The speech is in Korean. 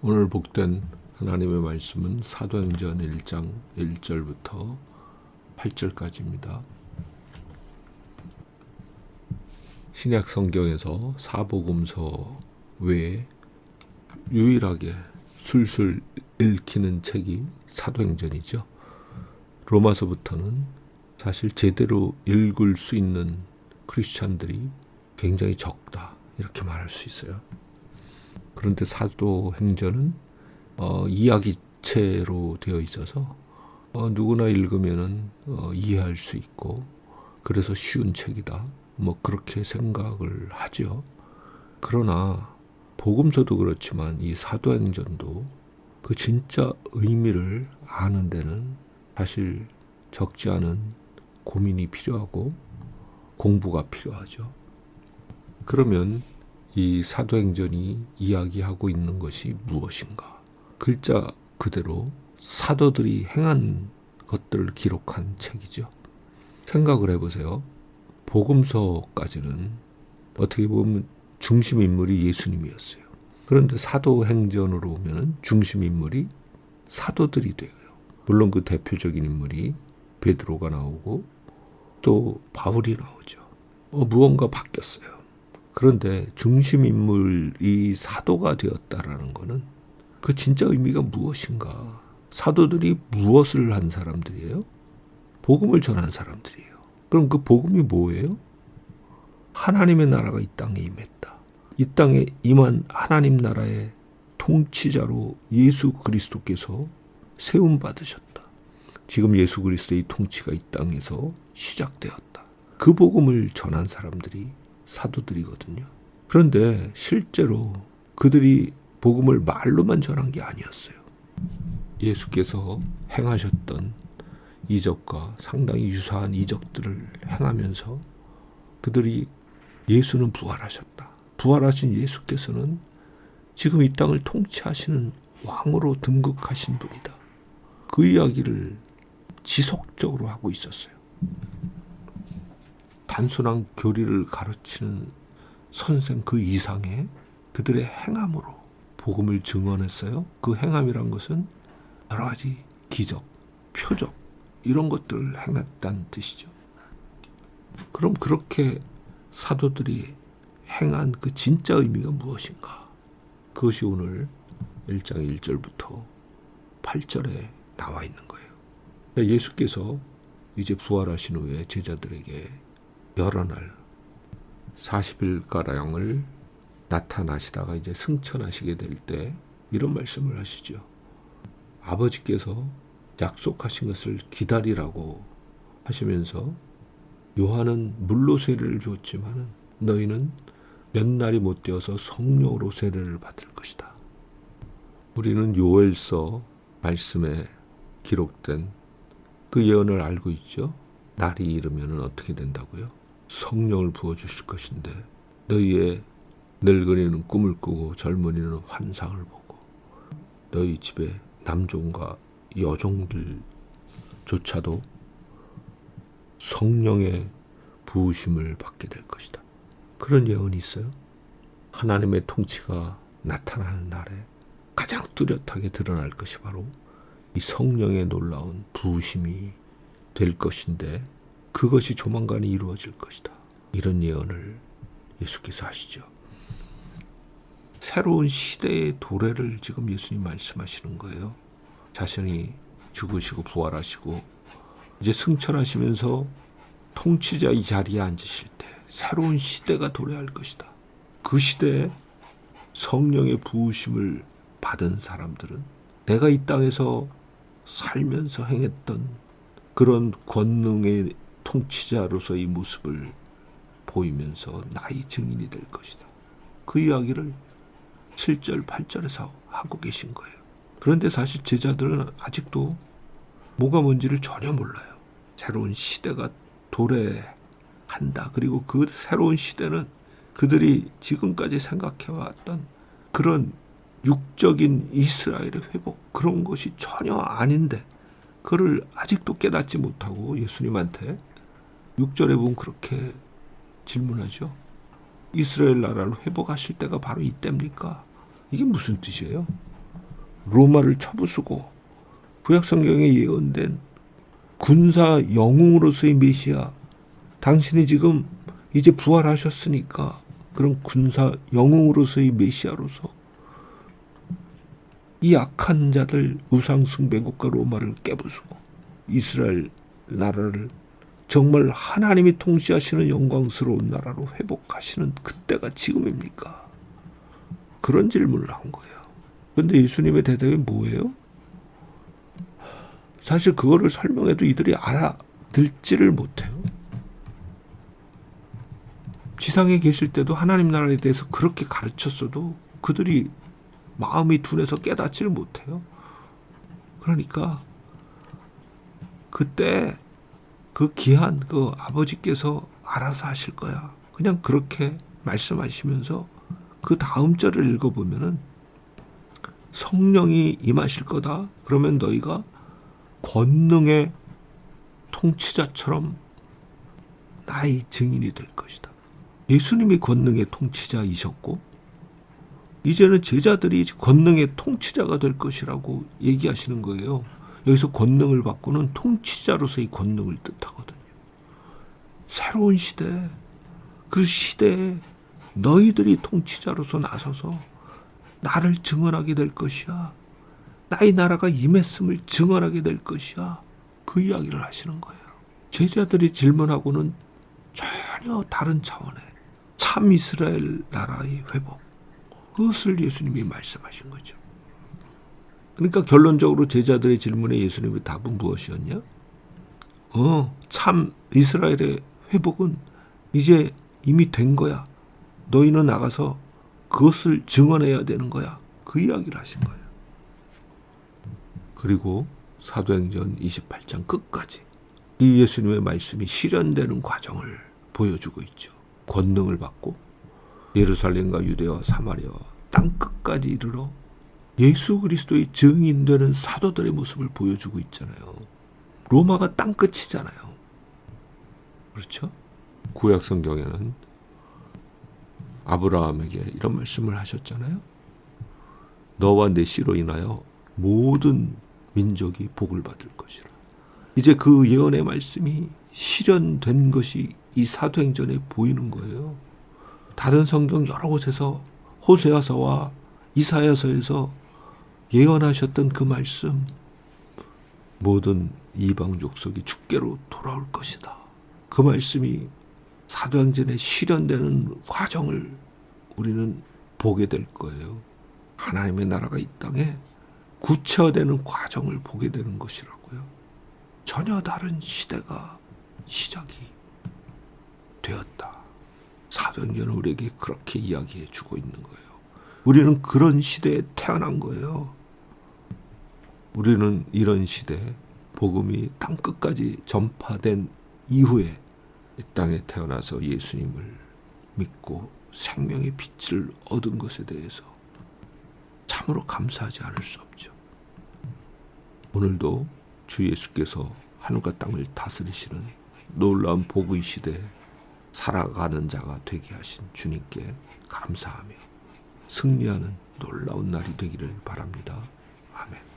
오늘 복된 하나님의 말씀은 사도행전 1장 1절부터 8절까지입니다. 신약 성경에서 사복음서 외에 유일하게 술술 읽히는 책이 사도행전이죠. 로마서부터는 사실 제대로 읽을 수 있는 크리스찬들이 굉장히 적다, 이렇게 말할 수 있어요. 그런데 사도행전은 이야기체로 되어 있어서 누구나 읽으면은 이해할 수 있고, 그래서 쉬운 책이다, 그렇게 생각을 하죠. 그러나 복음서도 그렇지만 이 사도행전도 그 진짜 의미를 아는 데는 사실 적지 않은 고민이 필요하고 공부가 필요하죠. 그러면 이 사도행전이 이야기하고 있는 것이 무엇인가? 글자 그대로 사도들이 행한 것들을 기록한 책이죠. 생각을 해보세요. 복음서까지는 어떻게 보면 중심 인물이 예수님이었어요. 그런데 사도행전으로 오면 중심 인물이 사도들이 돼요. 물론 그 대표적인 인물이 베드로가 나오고 또 바울이 나오죠. 무언가 바뀌었어요. 그런데 중심 인물이 사도가 되었다라는 것은 그 진짜 의미가 무엇인가? 사도들이 무엇을 한 사람들이에요? 복음을 전한 사람들이에요. 그럼 그 복음이 뭐예요? 하나님의 나라가 이 땅에 임했다. 이 땅에 임한 하나님 나라의 통치자로 예수 그리스도께서 세움 받으셨다. 지금 예수 그리스도의 통치가 이 땅에서 시작되었다. 그 복음을 전한 사람들이 사도들이거든요. 그런데 실제로 그들이 복음을 말로만 전한 게 아니었어요. 예수께서 행하셨던 이적과 상당히 유사한 이적들을 행하면서 그들이 예수는 부활하셨다. 부활하신 예수께서는 지금 이 땅을 통치하시는 왕으로 등극하신 분이다. 그 이야기를 지속적으로 하고 있었어요. 단순한 교리를 가르치는 선생 그 이상의 그들의 행함으로 복음을 증언했어요. 그 행함이란 것은 여러 가지 기적, 표적 이런 것들을 행했다는 뜻이죠. 그럼 그렇게 사도들이 행한 그 진짜 의미가 무엇인가? 그것이 오늘 1장 1절부터 8절에 나와 있는 거예요. 예수께서 이제 부활하신 후에 제자들에게 여러 날 40일가량을 나타나시다가 이제 승천하시게 될 때 이런 말씀을 하시죠. 아버지께서 약속하신 것을 기다리라고 하시면서 요한은 물로 세례를 주었지만 너희는 몇 날이 못 되어서 성령으로 세례를 받을 것이다. 우리는 요엘서 말씀에 기록된 그 예언을 알고 있죠. 날이 이르면 어떻게 된다고요? 성령을 부어주실 것인데 너희의 늙은이는 꿈을 꾸고 젊은이는 환상을 보고 너희 집에 남종과 여종들조차도 성령의 부으심을 받게 될 것이다. 그런 예언이 있어요. 하나님의 통치가 나타나는 날에 가장 뚜렷하게 드러날 것이 바로 이 성령의 놀라운 부으심이 될 것인데 그것이 조만간에 이루어질 것이다. 이런 예언을 예수께서 하시죠. 새로운 시대의 도래를 지금 예수님 말씀하시는 거예요. 자신이 죽으시고 부활하시고 이제 승천하시면서 통치자의 자리에 앉으실 때 새로운 시대가 도래할 것이다. 그 시대에 성령의 부으심을 받은 사람들은 내가 이 땅에서 살면서 행했던 그런 권능의 통치자로서의 모습을 보이면서 나의 증인이 될 것이다. 그 이야기를 7절, 8절에서 하고 계신 거예요. 그런데 사실 제자들은 아직도 뭐가 뭔지를 전혀 몰라요. 새로운 시대가 도래한다. 그리고 그 새로운 시대는 그들이 지금까지 생각해왔던 그런 육적인 이스라엘의 회복, 그런 것이 전혀 아닌데 그를 아직도 깨닫지 못하고 예수님한테 6절에 보면 그렇게 질문하죠. 이스라엘 나라를 회복하실 때가 바로 이때입니까? 이게 무슨 뜻이에요? 로마를 쳐부수고 구약 성경에 예언된 군사 영웅으로서의 메시아, 당신이 지금 이제 부활하셨으니까 그런 군사 영웅으로서의 메시아로서 이 악한 자들 우상 숭배국가 로마를 깨부수고 이스라엘 나라를 정말 하나님이 통치하시는 영광스러운 나라로 회복하시는 그때가 지금입니까? 그런 질문을 한 거예요. 그런데 예수님의 대답이 뭐예요? 사실 그거를 설명해도 이들이 알아듣지를 못해요. 지상에 계실 때도 하나님 나라에 대해서 그렇게 가르쳤어도 그들이 마음이 둔해서 깨닫지를 못해요. 그러니까 그때 그 기한 그 아버지께서 알아서 하실 거야. 그냥 그렇게 말씀하시면서 그 다음 절을 읽어보면은 성령이 임하실 거다. 그러면 너희가 권능의 통치자처럼 나의 증인이 될 것이다. 예수님이 권능의 통치자이셨고 이제는 제자들이 권능의 통치자가 될 것이라고 얘기하시는 거예요. 여기서 권능을 받고는 통치자로서의 권능을 뜻하거든요. 새로운 시대, 그 시대에 너희들이 통치자로서 나서서 나를 증언하게 될 것이야. 나의 나라가 임했음을 증언하게 될 것이야. 그 이야기를 하시는 거예요. 제자들이 질문하고는 전혀 다른 차원의 참 이스라엘 나라의 회복, 그것을 예수님이 말씀하신 거죠. 그러니까 결론적으로 제자들의 질문에 예수님의 답은 무엇이었냐? 참 이스라엘의 회복은 이제 이미 된 거야. 너희는 나가서 그것을 증언해야 되는 거야. 그 이야기를 하신 거예요. 그리고 사도행전 28장 끝까지 이 예수님의 말씀이 실현되는 과정을 보여주고 있죠. 권능을 받고 예루살렘과 유대와 사마리아와 땅 끝까지 이르러 예수 그리스도의 증인되는 사도들의 모습을 보여주고 있잖아요. 로마가 땅 끝이잖아요. 그렇죠? 구약 성경에는 아브라함에게 이런 말씀을 하셨잖아요. 너와 내 씨로 인하여 모든 민족이 복을 받을 것이라. 이제 그 예언의 말씀이 실현된 것이 이 사도행전에 보이는 거예요. 다른 성경 여러 곳에서 호세아서와 이사야서에서 예언하셨던 그 말씀, 모든 이방 족속이 주께로 돌아올 것이다. 그 말씀이 사도행전에 실현되는 과정을 우리는 보게 될 거예요. 하나님의 나라가 이 땅에 구체화되는 과정을 보게 되는 것이라고요. 전혀 다른 시대가 시작이 되었다. 사도행전은 우리에게 그렇게 이야기해 주고 있는 거예요. 우리는 그런 시대에 태어난 거예요. 우리는 이런 시대에 복음이 땅끝까지 전파된 이후에 이 땅에 태어나서 예수님을 믿고 생명의 빛을 얻은 것에 대해서 참으로 감사하지 않을 수 없죠. 오늘도 주 예수께서 하늘과 땅을 다스리시는 놀라운 복의 시대에 살아가는 자가 되게 하신 주님께 감사하며 승리하는 놀라운 날이 되기를 바랍니다. 아멘.